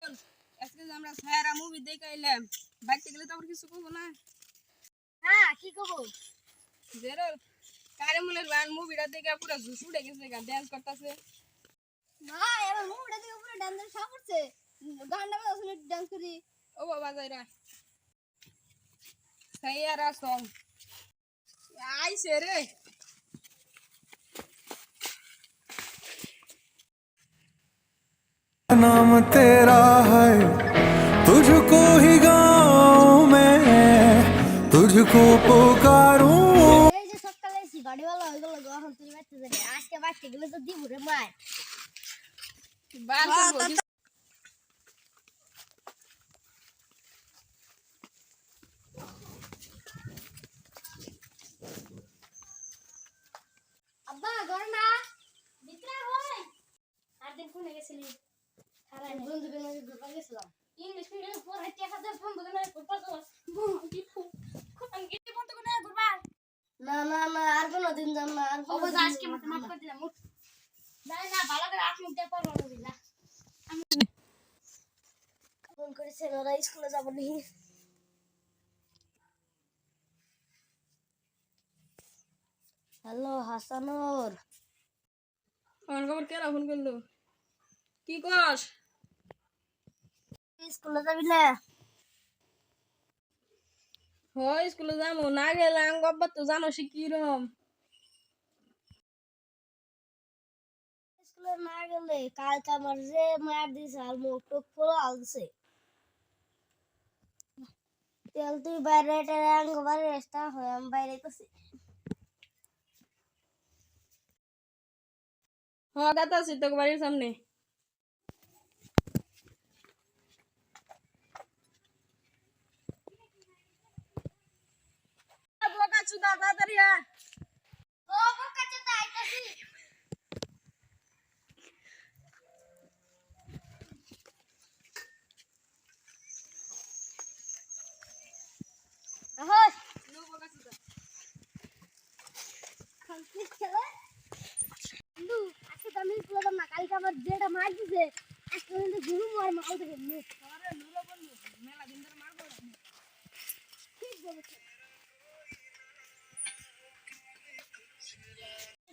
আজকে যে আমরা সায়রা মুভি দেখে আইলাম, বাইতে গেলে তো আমার কিছু কব না। হ্যাঁ কি কব জেরো কারিমুলের গান মুভিটা দেখে পুরো জুস উঠে গেছে, গান ডান্স করতেছে। না এবার মুভিটা দেখে পুরো ডান্সের শখ করছে, গানটা বাজে ডান্স করি। ও বাবা যাইরা সায়রা সং আইছে রে। नाम तेरा है तुझको ही गाऊं मैं तुझको पुकारूं। এই যে সকালে এসি গাড়িওয়ালা হয়ে গেল গহন তুই বাইতে যাবে, আজকে বাইতে গেলে তো দিব রে মার। বাল করব আব্বা ঘর না ভিতরে হই। আর দিন কোনে গেছিলি? খারাই নাই বন্ধু বেলাকে ঘুরতে গেছিলাম। ইংলিশ মিডিয়ামে পড়াই 1000 বন্ধু বেলাকে ঘুরতে চল। কোন গিয়ে বন্ধু কোনে ঘুরবা? না না না আর কোন দিন যাব না। আর অবশ্য আজকে মত মাফ করে দিলাম। না না ভালো করে আট মিনিট পর বলো দিলা। আমি ফোন করেছে ওরা স্কুলে যাব নি। হ্যালো হাসানুর, আমার খবর কেরা ফোন করলো? কি কস? স্কুলে যাবি না? হয় স্কুলে যাবো না গেলে আঙ্গব্বা তো জানো সে কিরম। স্কুলে না গেলে কালকে আমার যে মার দিছে আর মুখ টুক পুরো আলছে। তেল তুই বাইরে আঙ্গ বাইরে রেস্টা হয় আমি বাইরে করছি। হ্যাঁ দাদা আছি তোকে বাড়ির সামনে। বোকা চুদা তাড়াতাড়ি আয়। ও বোকা চোদা আইতাছি। হস নো বোকা চুদা। খালতি খেলা বন্ধু আজকে তো আমি স্কুলে যাব না, কালকে আমার যেটা মার দিছে আজকে কিন্তু গুরু মার মাল দেবে নে। আরে নুলো বন্ধু মেলা দিন ধরে মারবো না। ঠিক বলেছ।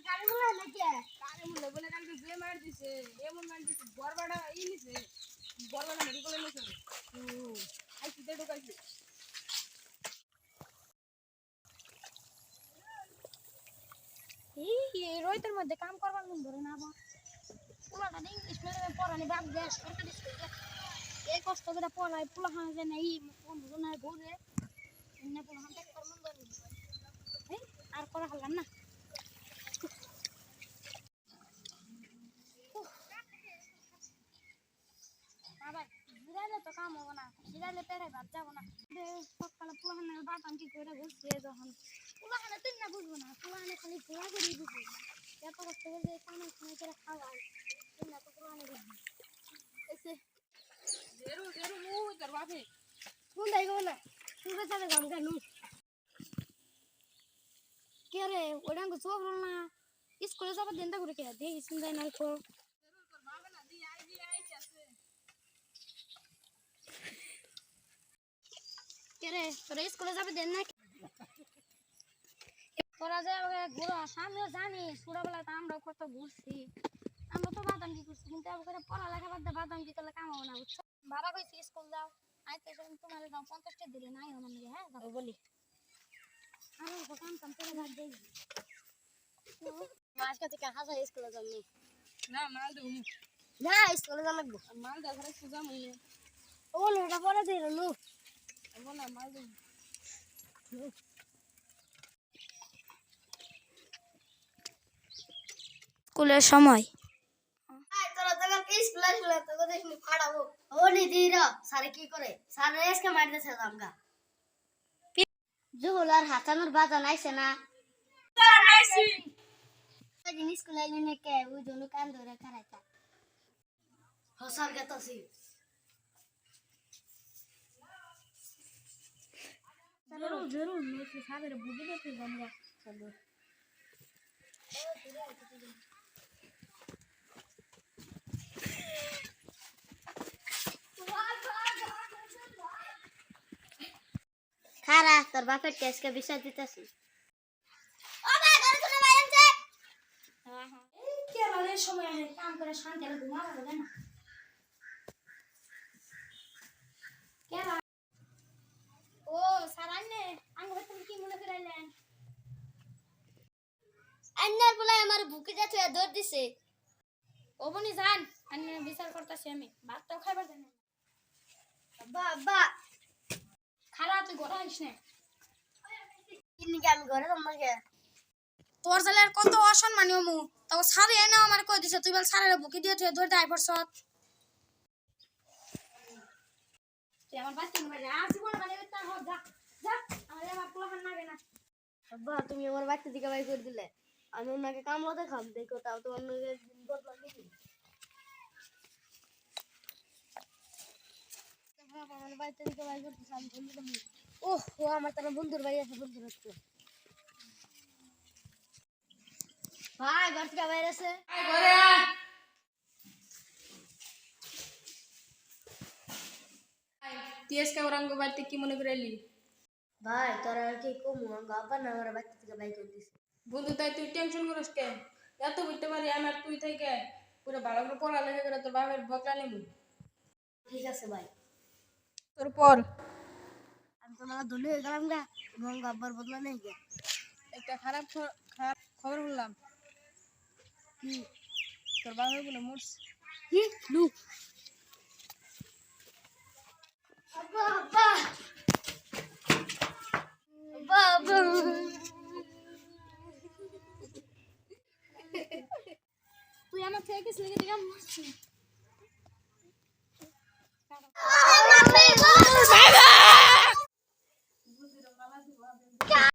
গাড়ি বলে নাকি কারিমুল বলে কালকে যে মার দিছে এমন মার দিছে বরবাড়া ই নিছে, বরবাড়া মেডিকেলে নিছে। ও আই সিধে ঢুকাইছে। এই রোহিতের মধ্যে কাম করবার মন ধরে না আবার পুলাটা ইংলিশ মিডিয়ামে পড়ানি বাপ দেশ সরকারি স্কুলে এই কষ্ট করে পড়ায় পুলা হানা যায় না এই বন্ধু না ঘুরে এমনি পুলা হান থেকে মন ধরে এই আর করা হলাম না। বাবা জিরাইলে তো কাম হবো না, জিরাইলে পেরে ভাত যাবো না। সকালে পুলা হানের বাতাম কি করে ঘুরছে যখন পুলা হানে তুই না বুঝবো না, পুলা হানে খালি ঘোরা ঘুরি বুঝবো এত কষ্ট করে কামে খানে করে খাওয়াই তুই না তো পুলা হানে বুঝবি এসে জেরু জেরু মুই তোর বাপে কোন যাইবো না তুই যাবে গাম গানু কে রে ওডাঙ্গ চোখ না স্কুলে যাবার দিনটা করে কে দেখি শুনজাই না তো জেরু তোর বাপে না দি আই আছে। কে রে তোরা স্কুলে যাবে দেন না তোরা যে ঘুরো সামনেও জানি ছোটবেলা তো আমরাও কত ঘুরছি, আমরা তো বাদাম কি করছি কিন্তু করে পড়ালেখা বাদ দিয়ে বাদাম কি করলে কাম হবে না বুঝছো। ভাড়া কইছি স্কুল যাও আইতে তোমার দাম 50 টাকা দিলে নাই আমার নাকি হ্যাঁ যাবো বলি আমি তো কাম কাম করে ভাত দেই আজকে থেকে হাসা স্কুলে যাবনি না মাল দেবো না স্কুলে যাবো মাল দেওয়া ঘরে সোজা মুই ও লোটা পরে দিল নো এমন না মাল দেবো। স্কুলের সময় তোরা যখন স্কুলে আসলে তোকে দেখি ফাড়াবো ও নিদির স্যারে কি করে স্যার এসকে মারতেছে জামগা জুহুল আর হাসানুর বাজান আইছে না আইছি জিনিস স্কুলে এনে কে ওই জন্য কান ধরে খারাইতা হসার গেতাছি জরুর জরুর মেয়ে সাদের বুঝি দেখে আমরা চলো তোর বাপের টেস্টকে বিচার দিতেছি ও ভাই ঘরে চলে বাইরে আছে এই কে বলে সময় আছে কাম করে শান্তি আর ঘুমাবো হবে না কে ও সারান্নে আঙ্গ তুমি কি মনে করাইলেন আন্নার বলে আমার বুকে যাচ্ছে দৌড় দিছে ও বনি জান আন্নে বিচার করতেছি আমি ভাতটাও খাইবার দেন বাবা খালা তুই ঘরে আইস না কিনকে আমি ঘরে তোমাকে তোর জালের কত অসম্মানী মু তাও সারে এনে আমার কই দিছে তুই বল সারের বুকে দিয়ে তুই দৌড় দাই পড়ছ তুই আমার বাচ্চা নিয়ে যা জীবন মানে তা হ যা যা আমার পোলাহান লাগে না বাবা তুমি আমার বাচ্চা দিকে বাই করে দিলে আমি ওনাকে কামড়া দেখাম দেখো তাও তো অন্যকে বদলা দিবি আমার বাচ্চা দিকে বাই করতে আমি বন্ধু ওহ ও আমার তার বন্ধুর বাড়ি আছে বন্ধুর হচ্ছে ভাই ঘর থেকে বাইরে আছে ঘরে আয় টিএসকে ওরাঙ্গ বাড়িতে কি মনে করে এলি ভাই তোরা আর কি কমু আব্বা না আমার বাচ্চা থেকে বাই করে দিছে বন্ধু তাই তুই টেনশন করিস কেন এত বুঝতে পারি আমার তুই থেকে পুরো ভালো করে পড়ালেখা করে তোর বাবার বকলা নেব ঠিক আছে ভাই তোর পর আমি তো না ধরে হয়ে গেলাম গা এবং আব্বার বদলা নেই গে একটা খারাপ খবর বললাম কি তোর বাবা বলে মরছে কি লু আব্বা আব্বা আব্বা তুই আমার থেকে কিছু লেগে দিলাম